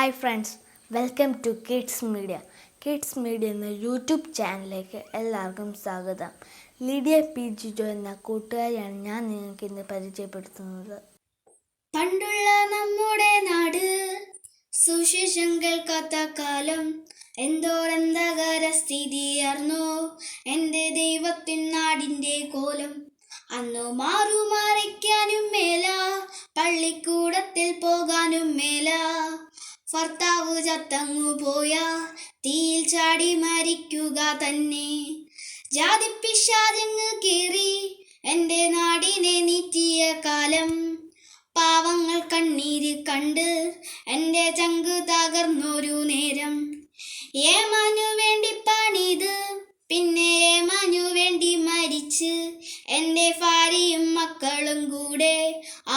Hi friends, welcome to kids media. Kids media എന്ന YouTube ചാനലിലേക്ക് എല്ലാവർക്കും സ്വാഗതം. ലിഡിയ പി ജിജോ എന്ന കൂട്ടുകാരിയാണ് ഞാൻ നിങ്ങൾക്ക് ഇന്ന് പരിചയപ്പെടുത്തുന്നത്. പണ്ടുള്ള നമ്മുടെ നാട് സുശേഷം കേൾക്കാത്ത കാലം, എന്തോരന്ധകാര സ്ഥിതിയാർന്നോ എൻ്റെ ദൈവത്തിൻ നാടിൻ്റെ കോലം. അന്നു മാറുമാറിക്കാനും മേല, പള്ളിക്കൂടത്തിൽ പോകാനും മേല. ഭർത്താവ് ചത്തങ്ങു പോയ തീയിൽ ചാടി മരിക്കുക തന്നെ. ജാതിപ്പിശാചങ്ങ് കീറി എൻ്റെ നാടിനെ നീറ്റിയ കാലം. പാവങ്ങൾ കണ്ണീര് കണ്ട് എൻ്റെ ചങ്ക് തകർന്നൊരു നേരം. ഏമാനു വേണ്ടി പണിത് പിന്നെ ഏമാനു വേണ്ടി മരിച്ച് എൻ്റെ ഭാര്യയും മക്കളും കൂടെ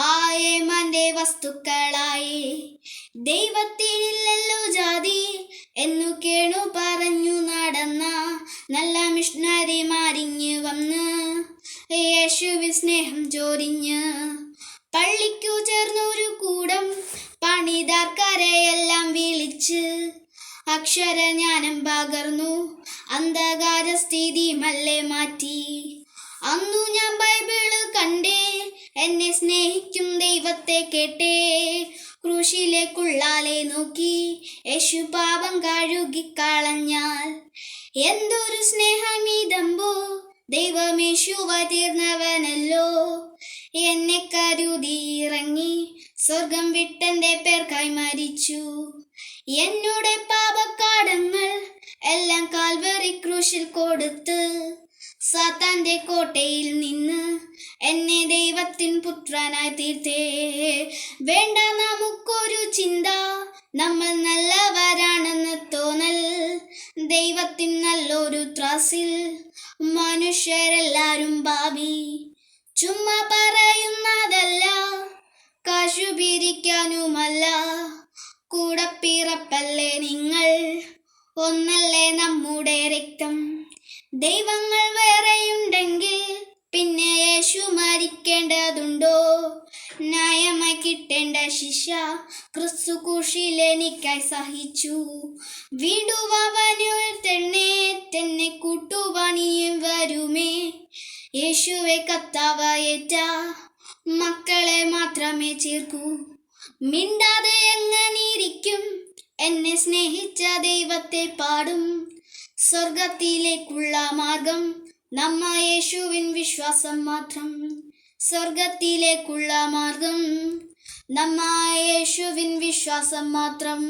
ആ ഏമാന്റെ വസ്തുക്കളായി. ദൈവത്തിനില്ലല്ലോ ജാതി എന്നു കേണു പറഞ്ഞു നടന്ന നല്ല മിഷണറിമാരിഞ്ഞ് വന്ന് യേശുവിൻ സ്നേഹം ചോരിഞ്ഞ്. പള്ളിക്കു ചേർന്നൊരു കൂടം പണിതാർക്കാരെയെല്ലാം വിളിച്ച് അക്ഷരജ്ഞാനം പകർന്നു അന്ധകാര സ്ഥിതി മല്ലേ മാറ്റി. അന്നു ഞാൻ ബൈബിള് കണ്ടേ, എന്നെ സ്നേഹിക്കും ദൈവത്തെ കേട്ടേ. ക്രൂശിലേക്കുള്ളാലെ നോക്കി യേശു പാപം കഴുകിക്കളഞ്ഞാൽ. എന്തൊരു സ്നേഹമീതമ്പോ, ദൈവമേശുവ തീർന്നവനല്ലോ. എന്നെ കരുതി ഇറങ്ങി സ്വർഗം വിട്ടെൻ്റെ പേർക്കായി മരിച്ചു. എന്നോട് പാപക്കാടങ്ങൾ എല്ലാം കാൽവറി ക്രൂശിൽ കൊടുത്ത് സാത്താന്റെ കോട്ടയിൽ നിന്ന് എന്നെ ദൈവത്തിൻ പുത്രനായി തീർത്തേ. വേണ്ട നമുക്കൊരു ചിന്ത, നമ്മൾ നല്ലവരാണെന്ന് തോന്നൽ. ദൈവത്തിൻ നല്ലൊരു ത്രാസിൽ മനുഷ്യരെല്ലാരും പാപി. ചുമ്മാ പറയുന്നതല്ല, കാശു പിരിക്കാനുമല്ല. കൂടപ്പിറപ്പല്ലേ നിങ്ങൾ, ഒന്നല്ലേ നമ്മുടെ രക്തം. ദൈവങ്ങൾ വേറെയുണ്ടെങ്കിൽ പിന്നെ യേശു മരിക്കേണ്ടതുണ്ടോ? ന്യായമായി കിട്ടേണ്ട ശിക്ഷ ക്രിസ്തു ക്രൂശിലെനിക്കായി സഹിച്ചു. വീണ്ടും അവനു തന്നെ കൂട്ടുപണിയും വരുമേ. യേശുവെ കർത്താവായേറ്റ മക്കളെ മാത്രമേ ചേർക്കൂ. മിണ്ടാതെ എങ്ങനിരിക്കും, എന്നെ സ്നേഹിച്ച ദൈവത്തെ പാടും. സ്വർഗത്തിലേക്കുള്ള മാർഗം നമ്മ യേശുവിൻ വിശ്വാസം മാത്രം. സ്വർഗത്തിലേക്കുള്ള മാർഗം നമ്മ യേശുവിൻ വിശ്വാസം മാത്രം.